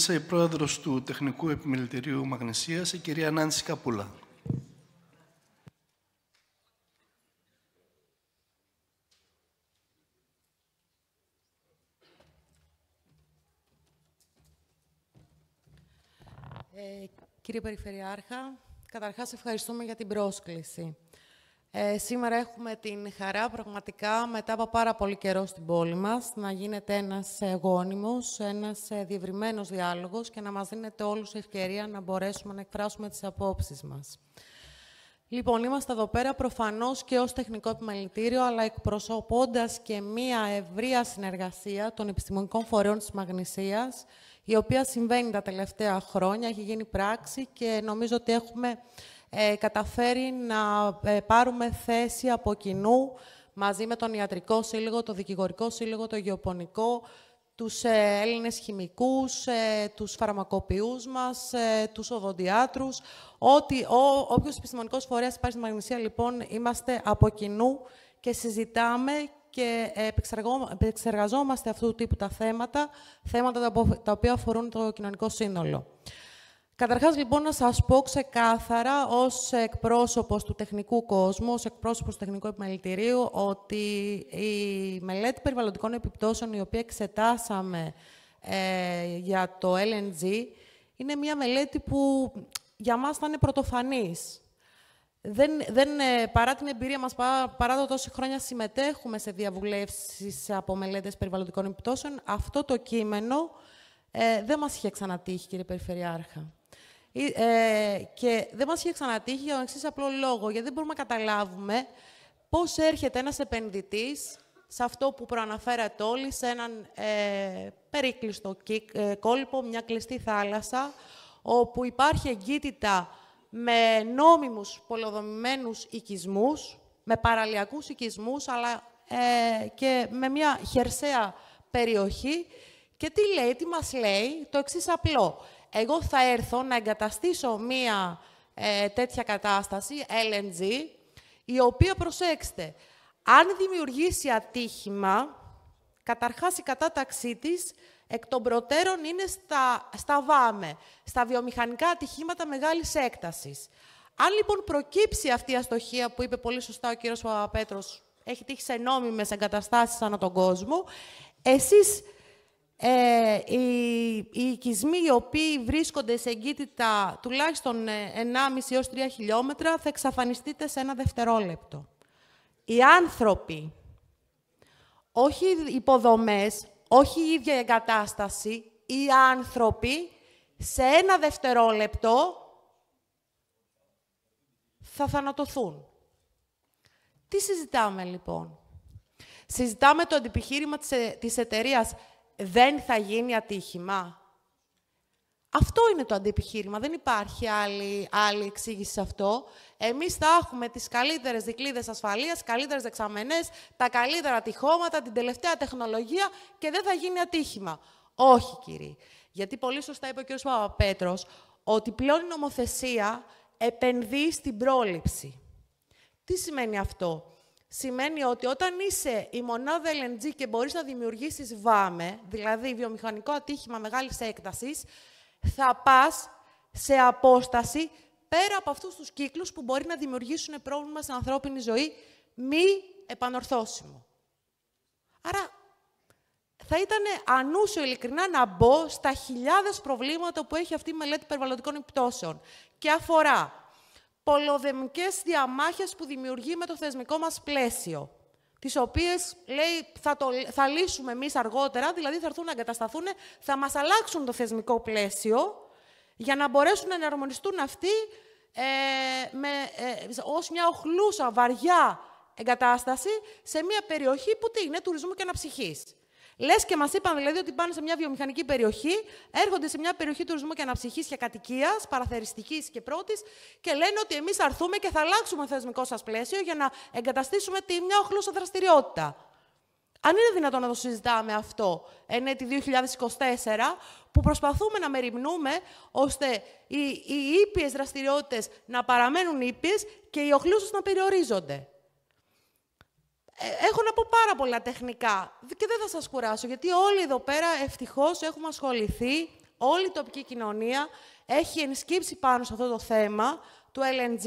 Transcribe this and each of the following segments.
Η πρόεδρος του Τεχνικού Επιμελητηρίου Μαγνησίας, η κυρία Νάνση Καπούλα. Κύριε Περιφερειάρχα, καταρχάς ευχαριστούμε για την πρόσκληση. Σήμερα έχουμε την χαρά, πραγματικά, μετά από πάρα πολύ καιρό στην πόλη μας, να γίνεται ένας γόνιμος, ένας διευρυμένος διάλογος και να μας δίνετε όλους ευκαιρία να μπορέσουμε να εκφράσουμε τις απόψεις μας. Λοιπόν, είμαστε εδώ πέρα προφανώς και ως Τεχνικό Επιμελητήριο, αλλά εκπροσωπώντας και μία ευρεία συνεργασία των επιστημονικών φορέων της Μαγνησίας, η οποία συμβαίνει τα τελευταία χρόνια, έχει γίνει πράξη και νομίζω ότι έχουμε καταφέρει να πάρουμε θέση από κοινού μαζί με τον Ιατρικό Σύλλογο, το Δικηγορικό Σύλλογο, το Γεωπονικό, τους Έλληνες χημικούς, τους φαρμακοποιούς μας, τους οδοντιάτρους. Όποιος επιστημονικός φορέας υπάρχει στη Μαγνησία, λοιπόν, είμαστε από κοινού και συζητάμε και επεξεργαζόμαστε αυτού του τύπου τα θέματα τα οποία αφορούν το κοινωνικό σύνολο. Καταρχάς, λοιπόν, να σας πω ξεκάθαρα, ως εκπρόσωπος του τεχνικού κόσμου, ως εκπρόσωπος του Τεχνικού Επιμελητηρίου, ότι η μελέτη περιβαλλοντικών επιπτώσεων, η οποία εξετάσαμε για το LNG, είναι μια μελέτη που για μας θα είναι πρωτοφανής. Παρά την εμπειρία μας, παρά το τόση χρόνια συμμετέχουμε σε διαβουλεύσεις από μελέτες περιβαλλοντικών επιπτώσεων, αυτό το κείμενο δεν μας είχε ξανατύχει, κύριε Περιφερειάρχα. Και δεν μας είχε ξανατύχει για τον εξής απλό λόγο, γιατί δεν μπορούμε να καταλάβουμε πώς έρχεται ένας επενδυτής σε αυτό που προαναφέρατε όλοι, σε έναν περίκλειστο κόλπο, μια κλειστή θάλασσα, όπου υπάρχει εγκύτητα με νόμιμους πολεοδομημένους οικισμούς, με παραλιακούς οικισμούς, αλλά και με μια χερσαία περιοχή. Και τι μας λέει, το εξής απλό. Εγώ θα έρθω να εγκαταστήσω μία τέτοια κατάσταση, LNG, η οποία, προσέξτε, αν δημιουργήσει ατύχημα, καταρχάς η κατάταξή της εκ των προτέρων είναι στα ΒΑΜΕ, στα βιομηχανικά ατυχήματα μεγάλης έκτασης. Αν λοιπόν προκύψει αυτή η αστοχία που είπε πολύ σωστά ο κύριος Παπαπέτρος, έχει τύχει σε νόμιμες εγκαταστάσεις ανά τον κόσμο, εσείς οι οικισμοί οι οποίοι βρίσκονται σε εγκύτητα τουλάχιστον 1,5 έως 3 χιλιόμετρα θα εξαφανιστείτε σε 1 δευτερόλεπτο. Οι άνθρωποι, όχι οι υποδομές, όχι η ίδια εγκατάσταση, οι άνθρωποι σε 1 δευτερόλεπτο θα θανατωθούν. Τι συζητάμε λοιπόν? Συζητάμε το αντιπιχείρημα της εταιρείας «δεν θα γίνει ατύχημα». Αυτό είναι το αντιπιχείρημα. Δεν υπάρχει άλλη εξήγηση σε αυτό. Εμείς θα έχουμε τις καλύτερες δικλείδες ασφαλείας, καλύτερες δεξαμενές, τα καλύτερα τυχώματα, την τελευταία τεχνολογία και δεν θα γίνει ατύχημα. Όχι, κύριοι. Γιατί πολύ σωστά είπε ο κ. Παπαπέτρος ότι πλέον η νομοθεσία επενδύει στην πρόληψη. Τι σημαίνει αυτό? Σημαίνει ότι όταν είσαι η μονάδα LNG και μπορείς να δημιουργήσεις ΒΑΜΕ, δηλαδή βιομηχανικό ατύχημα μεγάλης έκτασης, θα πας σε απόσταση πέρα από αυτούς τους κύκλους που μπορεί να δημιουργήσουν πρόβλημα στην ανθρώπινη ζωή μη επανορθώσιμο. Άρα, θα ήταν ανούσιο ειλικρινά να μπω στα χιλιάδες προβλήματα που έχει αυτή η μελέτη περιβαλλοντικών επιπτώσεων και αφορά πολεοδομικές διαμάχες που δημιουργεί με το θεσμικό μας πλαίσιο, τις οποίες, λέει, θα λύσουμε εμείς αργότερα, δηλαδή θα έρθουν να εγκατασταθούν, θα μας αλλάξουν το θεσμικό πλαίσιο για να μπορέσουν να εναρμονιστούν αυτοί ως μια οχλούσα, βαριά εγκατάσταση σε μια περιοχή που τι είναι, τουρισμού και αναψυχής. Λες και μας είπαν δηλαδή ότι πάνε σε μια βιομηχανική περιοχή, έρχονται σε μια περιοχή τουρισμού και αναψυχής και κατοικίας, παραθεριστικής και πρώτης, και λένε ότι εμείς θα έρθουμε και θα αλλάξουμε το θεσμικό σας πλαίσιο για να εγκαταστήσουμε μια οχλούσα δραστηριότητα. Αν είναι δυνατόν να το συζητάμε αυτό εν έτη 2024, που προσπαθούμε να μεριμνούμε ώστε οι ήπιες δραστηριότητες να παραμένουν ήπιες και οι οχλούσες να περιορίζονται. Έχω να πω πάρα πολλά τεχνικά και δεν θα σας κουράσω, γιατί όλοι εδώ πέρα ευτυχώς έχουμε ασχοληθεί όλη η τοπική κοινωνία έχει ενσκύψει πάνω σε αυτό το θέμα του LNG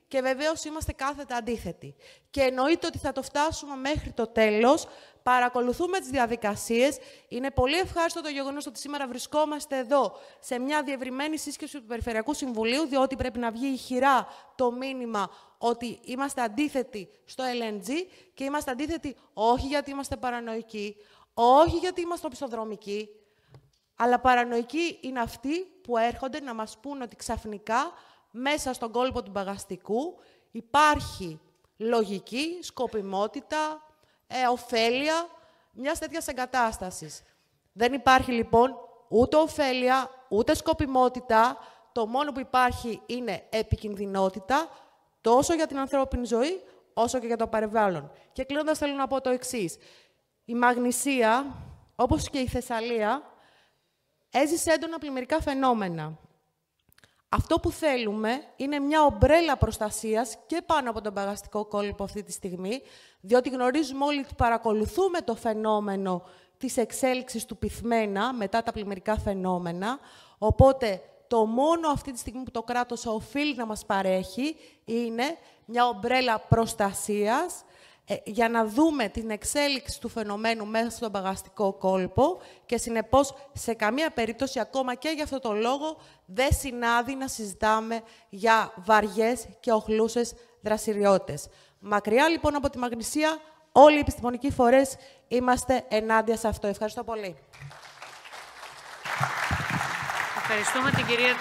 και βεβαίως είμαστε κάθετα αντίθετοι. Και εννοείται ότι θα το φτάσουμε μέχρι το τέλος. Παρακολουθούμε τις διαδικασίες. Είναι πολύ ευχάριστο το γεγονός ότι σήμερα βρισκόμαστε εδώ σε μια διευρυμένη σύσκεψη του Περιφερειακού Συμβουλίου, διότι πρέπει να βγει ηχηρά το μήνυμα ότι είμαστε αντίθετοι στο LNG και είμαστε αντίθετοι όχι γιατί είμαστε παρανοϊκοί, όχι γιατί είμαστε οπισθοδρομικοί, αλλά παρανοϊκοί είναι αυτοί που έρχονται να μας πούν ότι ξαφνικά μέσα στον κόλπο του Παγαστικού υπάρχει λογική, σκοπιμότητα, ωφέλεια μιας τέτοιας εγκατάστασης. Δεν υπάρχει λοιπόν ούτε ωφέλεια, ούτε σκοπιμότητα. Το μόνο που υπάρχει είναι επικινδυνότητα, τόσο για την ανθρώπινη ζωή, όσο και για το περιβάλλον. Και κλείνοντας θέλω να πω το εξής. Η Μαγνησία, όπως και η Θεσσαλία, έζησε έντονα πλημμυρικά φαινόμενα. Αυτό που θέλουμε είναι μια ομπρέλα προστασίας και πάνω από τον Παγαστικό κόλπο αυτή τη στιγμή, διότι γνωρίζουμε όλοι ότι παρακολουθούμε το φαινόμενο της εξέλιξης του πυθμένα μετά τα πλημμυρικά φαινόμενα, οπότε το μόνο αυτή τη στιγμή που το κράτος οφείλει να μας παρέχει είναι μια ομπρέλα προστασίας για να δούμε την εξέλιξη του φαινομένου μέσα στον Παγαστικό κόλπο και συνεπώς σε καμία περίπτωση, ακόμα και για αυτό το λόγο, δεν συνάδει να συζητάμε για βαριές και οχλούσες δραστηριότητες. Μακριά λοιπόν από τη Μαγνησία, όλοι οι επιστημονικοί φορείς είμαστε ενάντια σε αυτό. Ευχαριστώ πολύ. Ευχαριστούμε την κυρία